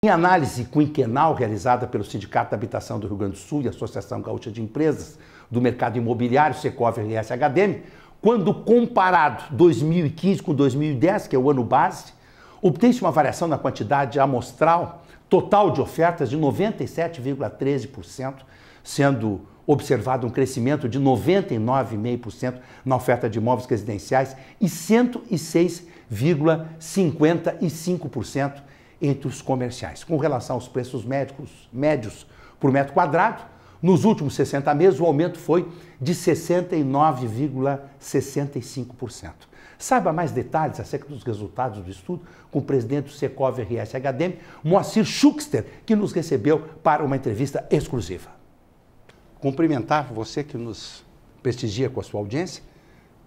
Em análise quinquenal realizada pelo Sindicato da Habitação do Rio Grande do Sul e a Associação Gaúcha de Empresas do Mercado Imobiliário, Secover RS HDM, quando comparado 2015 com 2010, que é o ano base, obtém-se uma variação na quantidade amostral total de ofertas de 97,13%, sendo observado um crescimento de 99,5% na oferta de imóveis residenciais e 106,55% entre os comerciais. Com relação aos preços médios por metro quadrado, nos últimos 60 meses o aumento foi de 69,65%. Saiba mais detalhes acerca dos resultados do estudo com o presidente do Secover RS HDM, Moacir Schuckster, que nos recebeu para uma entrevista exclusiva. Cumprimentar você que nos prestigia com a sua audiência,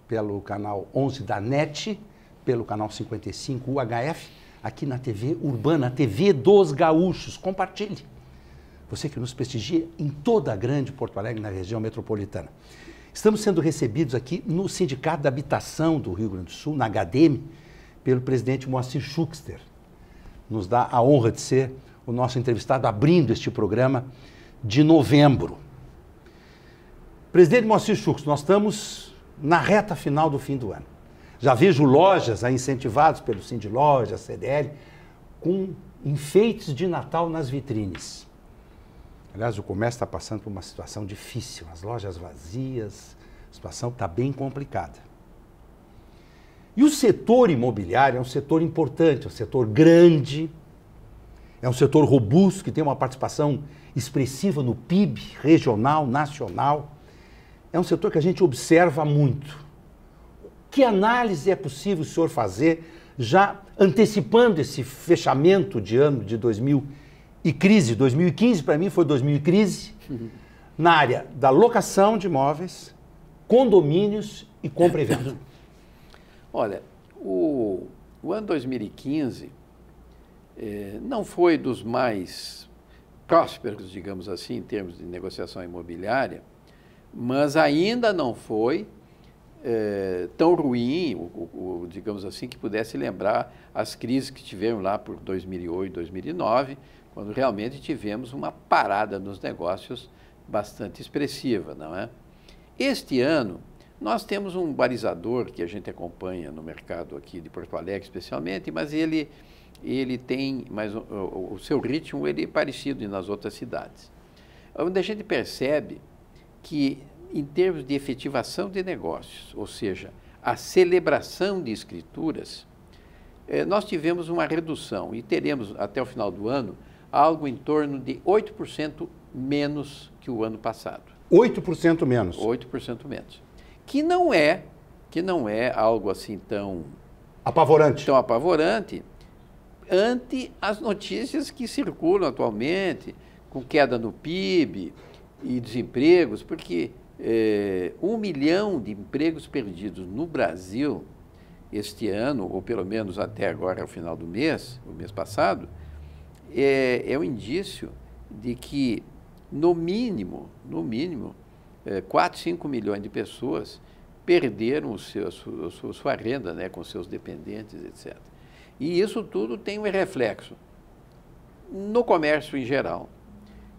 pelo canal 11 da NET, pelo canal 55 UHF, aqui na TV Urbana, a TV dos Gaúchos. Compartilhe. Você que nos prestigia em toda a grande Porto Alegre, na região metropolitana. Estamos sendo recebidos aqui no Sindicato da Habitação do Rio Grande do Sul, na HDM, pelo presidente Moacir Schuckster. Nos dá a honra de ser o nosso entrevistado abrindo este programa de novembro. Presidente Moacir Schuckster, nós estamos na reta final do fim do ano. Já vejo lojas incentivadas pelo Sindilojas, CDL, com enfeites de Natal nas vitrines. Aliás, o comércio está passando por uma situação difícil, as lojas vazias, a situação está bem complicada. E o setor imobiliário é um setor importante, é um setor grande, é um setor robusto, que tem uma participação expressiva no PIB regional, nacional. É um setor que a gente observa muito. Que análise é possível o senhor fazer, já antecipando esse fechamento de ano de 2015, para mim foi 2015, na área da locação de imóveis, condomínios e compra e venda? Olha, o ano 2015 não foi dos mais prósperos, digamos assim, em termos de negociação imobiliária, mas ainda não foi tão ruim, digamos assim, que pudesse lembrar as crises que tivemos lá por 2008, 2009, quando realmente tivemos uma parada nos negócios bastante expressiva, não é? Este ano, nós temos um balizador que a gente acompanha no mercado aqui de Porto Alegre especialmente, mas ele tem, mas o seu ritmo ele é parecido nas outras cidades. Onde a gente percebe que em termos de efetivação de negócios, ou seja, a celebração de escrituras, nós tivemos uma redução e teremos até o final do ano algo em torno de 8% menos que o ano passado. 8% menos? 8% menos. Que não é algo assim tão apavorante ante as notícias que circulam atualmente, com queda no PIB e desempregos, porque 1 milhão de empregos perdidos no Brasil este ano, ou pelo menos até agora, ao final do mês, o mês passado, é um indício de que, no mínimo, 4, 5 milhões de pessoas perderam sua renda, né, com seus dependentes, etc. E isso tudo tem um reflexo no comércio em geral.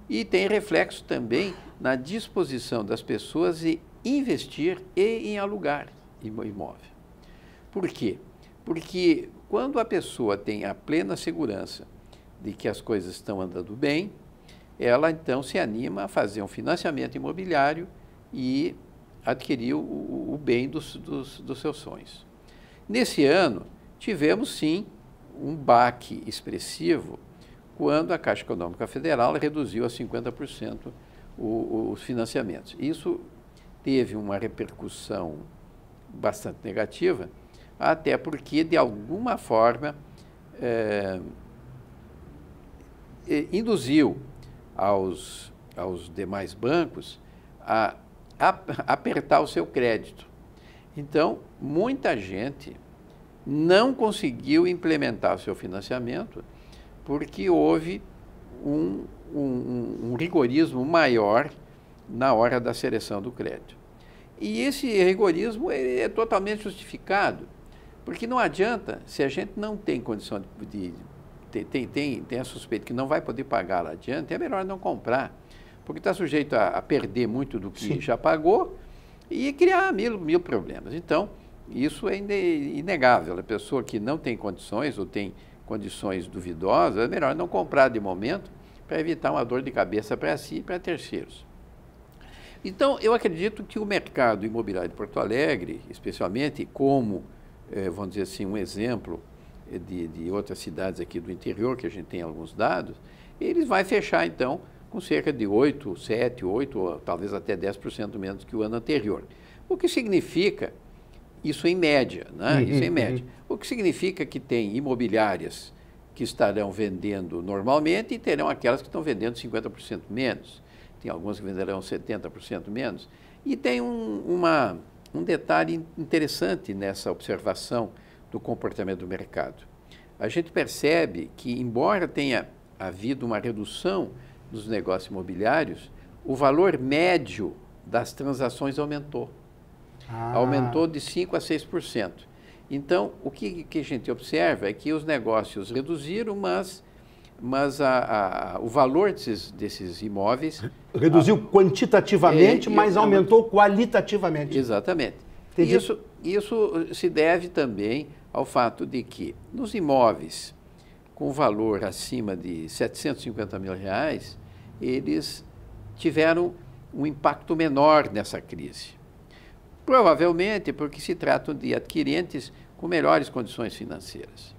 E tem reflexo também na disposição das pessoas em investir e em alugar imóvel. Por quê? Porque quando a pessoa tem a plena segurança de que as coisas estão andando bem, ela então se anima a fazer um financiamento imobiliário e adquirir o bem dos seus sonhos. Nesse ano, tivemos sim um baque expressivo quando a Caixa Econômica Federal reduziu a 50% os financiamentos. Isso teve uma repercussão bastante negativa, até porque, de alguma forma, induziu aos demais bancos a apertar o seu crédito. Então, muita gente não conseguiu implementar o seu financiamento porque houve um rigorismo maior na hora da seleção do crédito. E esse rigorismo é totalmente justificado, porque não adianta, se a gente não tem condição de tem a suspeita que não vai poder pagar lá adiante, é melhor não comprar, porque está sujeito a perder muito do que já pagou e criar mil problemas. Então, isso é inegável. A pessoa que não tem condições ou tem condições duvidosas, é melhor não comprar de momento para evitar uma dor de cabeça para si e para terceiros. Então, eu acredito que o mercado imobiliário de Porto Alegre, especialmente como, vamos dizer assim, um exemplo de outras cidades aqui do interior, que a gente tem alguns dados, eles vai fechar, então, com cerca de 8, 7, 8, ou talvez até 10% menos que o ano anterior. O que significa, isso em média, né? Isso em média. O que significa que tem imobiliárias que estarão vendendo normalmente e terão aquelas que estão vendendo 50% menos. Tem algumas que venderão 70% menos. E tem um detalhe interessante nessa observação do comportamento do mercado. A gente percebe que, embora tenha havido uma redução dos negócios imobiliários, o valor médio das transações aumentou. Aumentou de 5% a 6%. Então, o que a gente observa é que os negócios reduziram, mas o valor desses imóveis... Reduziu quantitativamente, mas aumentou qualitativamente. Exatamente. Isso se deve também ao fato de que, nos imóveis com valor acima de R$750 mil, eles tiveram um impacto menor nessa crise. Provavelmente porque se tratam de adquirentes com melhores condições financeiras.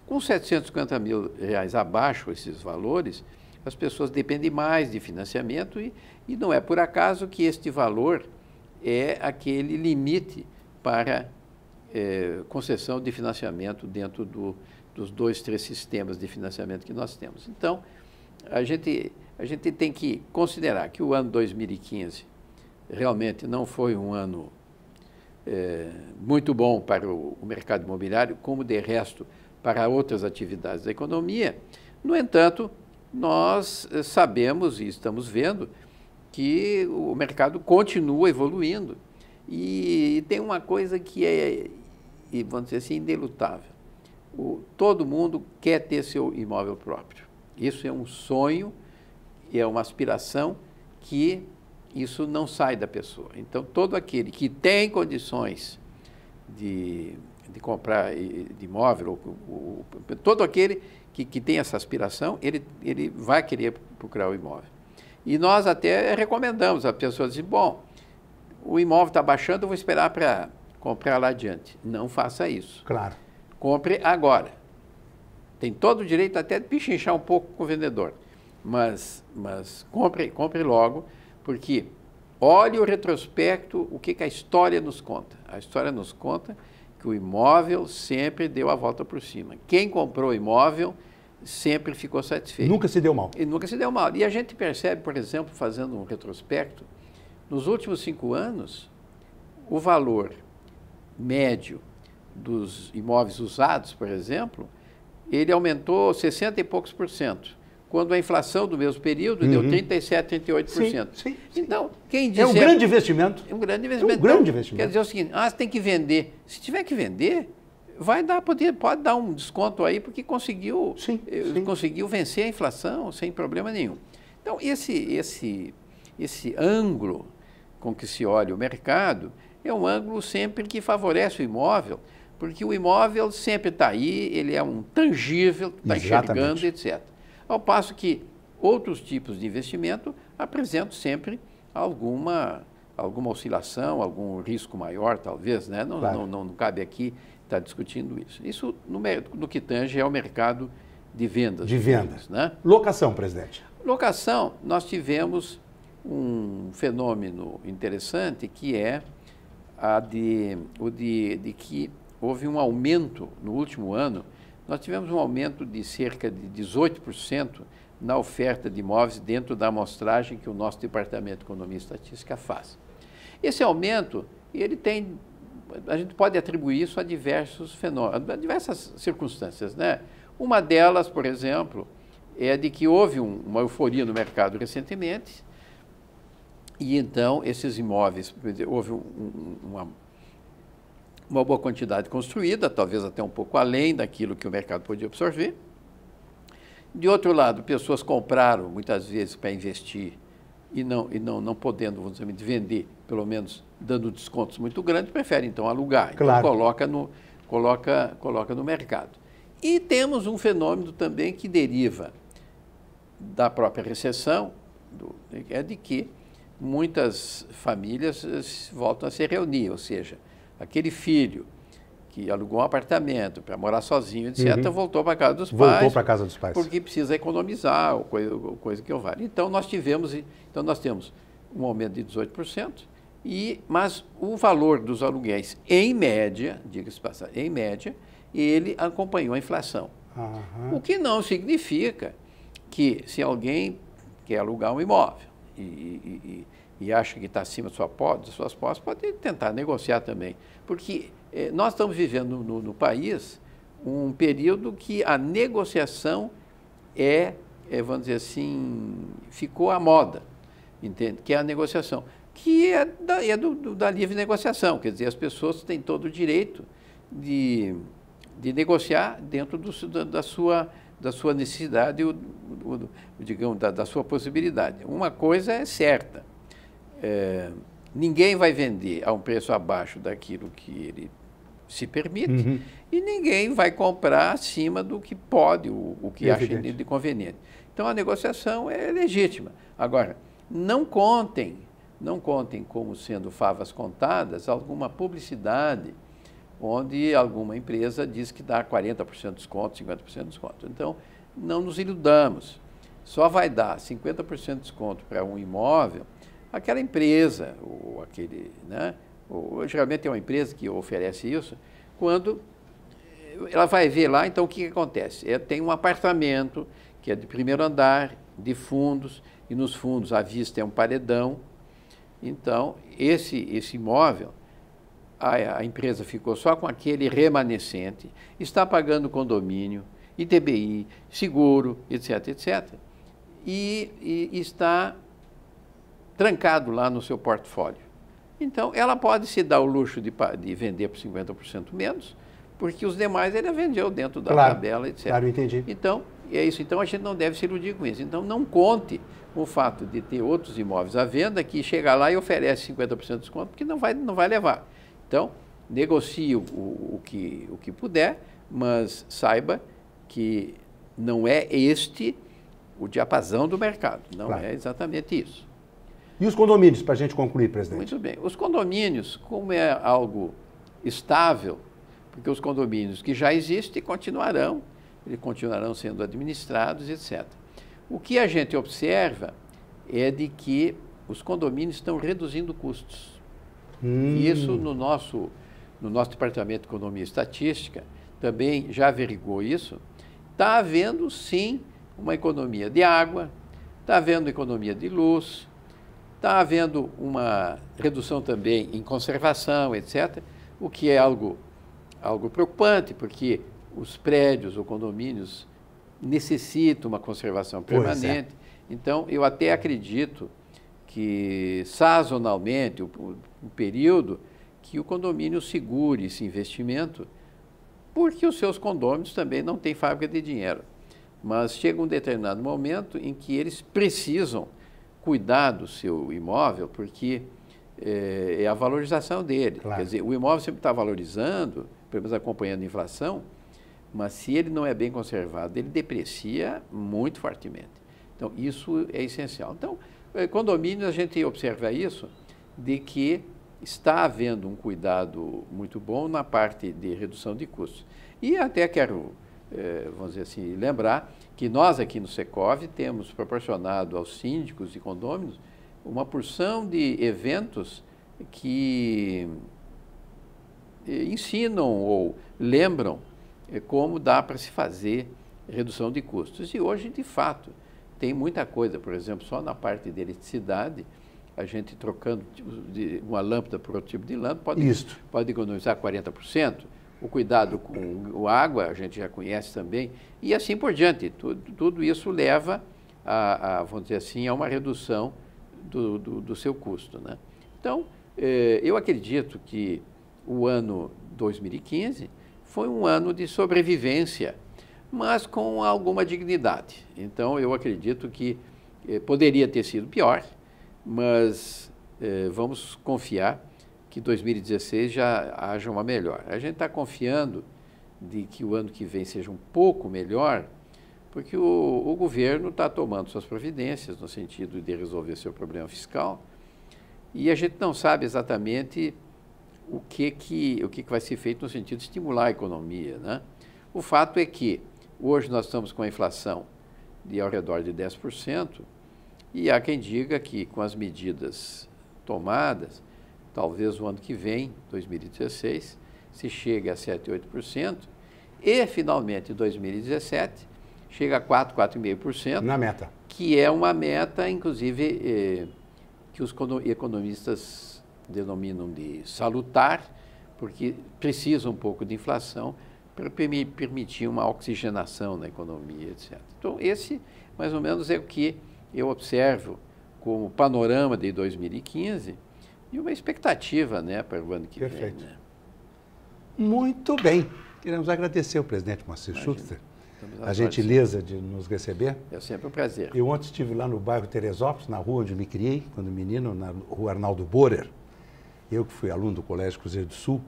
Com R$750 mil abaixo esses valores, as pessoas dependem mais de financiamento e não é por acaso que este valor é aquele limite para concessão de financiamento dentro dos 2, 3 sistemas de financiamento que nós temos. Então, a gente tem que considerar que o ano 2015 realmente não foi um ano muito bom para o mercado imobiliário, como de resto para outras atividades da economia. No entanto, nós sabemos e estamos vendo que o mercado continua evoluindo e tem uma coisa que é, vamos dizer assim, inelutável. Todo mundo quer ter seu imóvel próprio. Isso é um sonho, é uma aspiração que isso não sai da pessoa. Então, todo aquele que tem condições de comprar de imóvel, todo aquele que tem essa aspiração, ele vai querer procurar o imóvel. E nós até recomendamos, a pessoa diz, bom, o imóvel está baixando, eu vou esperar para comprar lá adiante. Não faça isso. Claro. Compre agora. Tem todo o direito até de pichinchar um pouco com o vendedor, mas compre logo, porque olhe o retrospecto, o que a história nos conta. A história nos conta que o imóvel sempre deu a volta por cima. Quem comprou o imóvel sempre ficou satisfeito. Nunca se deu mal. E nunca se deu mal. E a gente percebe, por exemplo, fazendo um retrospecto, nos últimos 5 anos, o valor médio dos imóveis usados, por exemplo, ele aumentou 60 e poucos por cento. Quando a inflação do mesmo período deu 37%, 38%. Sim. Então, quem diz... É um grande investimento. É um grande investimento. É um grande investimento. Quer dizer o seguinte, você tem que vender. Se tiver que vender, pode dar um desconto aí, porque conseguiu vencer a inflação sem problema nenhum. Então, esse ângulo com que se olha o mercado é um ângulo sempre que favorece o imóvel, porque o imóvel sempre está aí, ele é um tangível, está enxergando, etc. Ao passo que outros tipos de investimento apresentam sempre alguma oscilação, algum risco maior, talvez, né? Não cabe aqui estar discutindo isso. Isso no que tange ao mercado de vendas. De vendas. Né? Locação, presidente. Locação, nós tivemos um fenômeno interessante que é de que houve um aumento no último ano. Nós tivemos um aumento de cerca de 18% na oferta de imóveis dentro da amostragem que o nosso Departamento de Economia e Estatística faz. Esse aumento, a gente pode atribuir isso a diversos fenômenos, a diversas circunstâncias, né? Uma delas, por exemplo, é de que houve uma euforia no mercado recentemente e então esses imóveis, houve uma boa quantidade construída, talvez até um pouco além daquilo que o mercado podia absorver, De outro lado, pessoas compraram muitas vezes para investir e não podendo, vamos dizer, vender, pelo menos dando descontos muito grandes, preferem então alugar. Claro. Então coloca no mercado. E temos um fenômeno também que deriva da própria recessão, é de que muitas famílias voltam a se reunir, ou seja, aquele filho que alugou um apartamento para morar sozinho, etc., voltou para a casa dos pais. Voltou para a casa dos pais. Porque precisa economizar, ou coisa que eu vale. Então, nós temos um aumento de 18%, mas o valor dos aluguéis, em média, diga-se passagem, em média, ele acompanhou a inflação. O que não significa que, se alguém quer alugar um imóvel e acha que está acima de suas posses, pode tentar negociar também. Porque nós estamos vivendo no país um período que a negociação vamos dizer assim, ficou à moda, entende? Que é a negociação, que é da livre negociação, quer dizer, as pessoas têm todo o direito de negociar dentro da sua necessidade, digamos, da sua possibilidade. Uma coisa é certa, ninguém vai vender a um preço abaixo daquilo que ele se permite e ninguém vai comprar acima do que pode, o que acha de conveniente. Então, a negociação é legítima. Agora, não contem como sendo favas contadas alguma publicidade onde alguma empresa diz que dá 40% de desconto, 50% de desconto. Então, não nos iludamos. Só vai dar 50% de desconto para um imóvel aquela empresa, ou aquele, né? Ou, geralmente é uma empresa que oferece isso, quando ela vai ver lá, então o que acontece? Tem um apartamento que é de primeiro andar, de fundos, e nos fundos à vista é um paredão. Então, esse imóvel, a empresa ficou só com aquele remanescente, está pagando condomínio, ITBI, seguro, etc., etc., e está trancado lá no seu portfólio. Então, ela pode se dar o luxo de vender por 50% menos, porque os demais ela vendeu dentro da tabela, etc. Claro, entendi. Então, é isso. Então, a gente não deve se iludir com isso. Então, não conte com o fato de ter outros imóveis à venda que chega lá e oferece 50% de desconto, porque não vai levar. Então, negocie o que puder, mas saiba que não é este o diapasão do mercado. Não é exatamente isso. E os condomínios, para a gente concluir, presidente? Muito bem. Os condomínios, como é algo estável, porque os condomínios que já existem continuarão sendo administrados, etc. O que a gente observa é de que os condomínios estão reduzindo custos. E isso no nosso Departamento de Economia e Estatística também já averigou isso. Está havendo, sim, uma economia de água, está havendo economia de luz, está havendo uma redução também em conservação, etc., o que é algo preocupante, porque os prédios ou condomínios necessitam uma conservação permanente. Então, eu até acredito que, sazonalmente, um período que o condomínio segure esse investimento, porque os seus condôminos também não têm fábrica de dinheiro. Mas chega um determinado momento em que eles precisam cuidar do seu imóvel, porque é a valorização dele. Claro. Quer dizer, o imóvel sempre está valorizando, pelo menos acompanhando a inflação, mas se ele não é bem conservado, ele deprecia muito fortemente. Então, isso é essencial. Então, condomínios, a gente observa isso, de que está havendo um cuidado muito bom na parte de redução de custos. E até quero, vamos dizer assim, lembrar que nós aqui no Secov temos proporcionado aos síndicos de condôminos uma porção de eventos que ensinam ou lembram como dá para se fazer redução de custos. E hoje, de fato, tem muita coisa. Por exemplo, só na parte de eletricidade, a gente trocando de uma lâmpada por outro tipo de lâmpada pode economizar 40%. O cuidado com a água, a gente já conhece também, e assim por diante. Tudo isso leva vamos dizer assim, a uma redução do seu custo, né? Então, eu acredito que o ano 2015 foi um ano de sobrevivência mas com alguma dignidade. Então, eu acredito que poderia ter sido pior, mas vamos confiar que 2016 já haja uma melhor. A gente está confiando de que o ano que vem seja um pouco melhor, porque o governo está tomando suas providências no sentido de resolver seu problema fiscal, e a gente não sabe exatamente o que vai ser feito no sentido de estimular a economia, né? O fato é que hoje nós estamos com a inflação de ao redor de 10%, e há quem diga que com as medidas tomadas, talvez o ano que vem, 2016, se chegue a 7, 8%, e finalmente em 2017 chega a 4, 4,5%. Na meta. Que é uma meta, inclusive, que os economistas denominam de salutar, porque precisa um pouco de inflação para permitir uma oxigenação na economia, etc. Então, esse, mais ou menos, é o que eu observo como panorama de 2015 e uma expectativa, né, para o ano que Perfeito. vem. Né? Muito bem. Queremos agradecer ao presidente Moacir Schuchster a gentileza de nos receber. É sempre um prazer. Eu ontem estive lá no bairro Teresópolis, na rua onde me criei, quando menino, na rua Arnaldo Borer. Eu que fui aluno do Colégio Cruzeiro do Sul,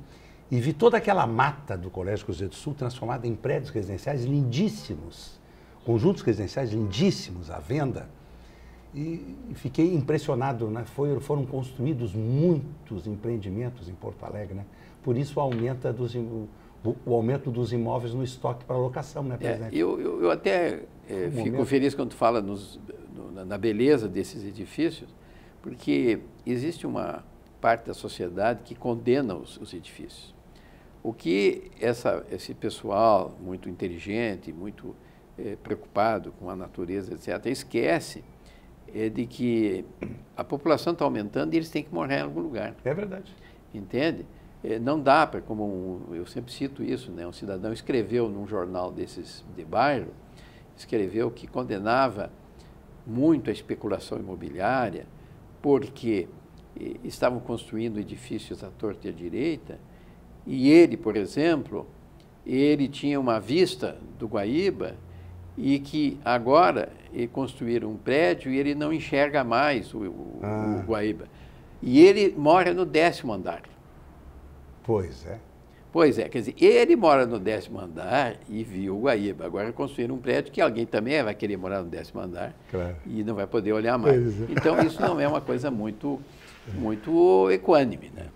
e vi toda aquela mata do Colégio Cruzeiro do Sul transformada em prédios residenciais lindíssimos, conjuntos residenciais lindíssimos à venda. E fiquei impressionado, né? Foram construídos muitos empreendimentos em Porto Alegre, né? Por isso o aumento dos imóveis no estoque para locação, né, presidente? Eu até fico feliz quando fala na beleza desses edifícios, porque existe uma parte da sociedade que condena os edifícios. O que esse pessoal muito inteligente, muito preocupado com a natureza, etc., esquece de que a população está aumentando e eles têm que morar em algum lugar. É verdade. Entende? Não dá para, eu sempre cito isso, né? Um cidadão escreveu num jornal desses de bairro, escreveu que condenava muito a especulação imobiliária, porque estavam construindo edifícios à torta e à direita, e ele, por exemplo, ele tinha uma vista do Guaíba, e que agora construíram um prédio e ele não enxerga mais o Guaíba. E ele mora no 10º andar. Pois é. Pois é, quer dizer, ele mora no 10º andar e viu o Guaíba. Agora construíram um prédio que alguém também vai querer morar no 10º andar, claro, e não vai poder olhar mais. É. Então, isso não é uma coisa muito equânime, né?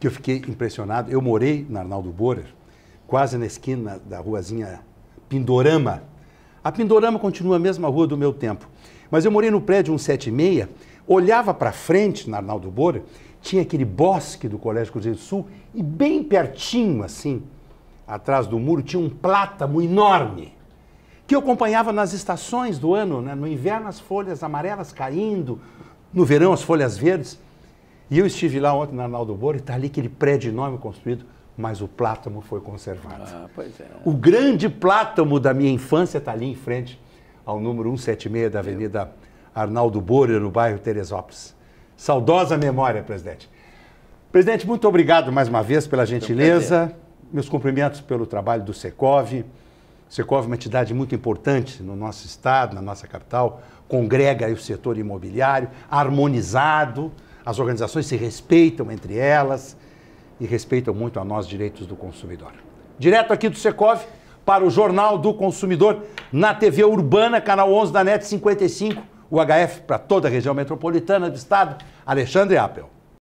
Que eu fiquei impressionado. Eu morei na Arnaldo Borer, quase na esquina da ruazinha Pindorama. A Pindorama continua a mesma rua do meu tempo. Mas eu morei no prédio 176, olhava para frente na Arnaldo Borer, tinha aquele bosque do Colégio Cruzeiro do Sul e bem pertinho, assim, atrás do muro, tinha um plátano enorme que eu acompanhava nas estações do ano, né? No inverno as folhas amarelas caindo, no verão as folhas verdes. E eu estive lá ontem na Arnaldo Borer e está ali aquele prédio enorme construído, mas o plátano foi conservado. Pois é. O grande plátano da minha infância está ali em frente ao número 176 da Avenida Arnaldo Borer, no bairro Teresópolis. Saudosa memória, presidente. Presidente, muito obrigado mais uma vez pela gentileza. Meus cumprimentos pelo trabalho do Secov. O Secov é uma entidade muito importante no nosso estado, na nossa capital. Congrega o setor imobiliário, harmonizado. As organizações se respeitam entre elas e respeitam muito a nós, direitos do consumidor. Direto aqui do Secov para o Jornal do Consumidor na TV Urbana, canal 11 da NET 55, o HF para toda a região metropolitana do estado, Alexandre Appel.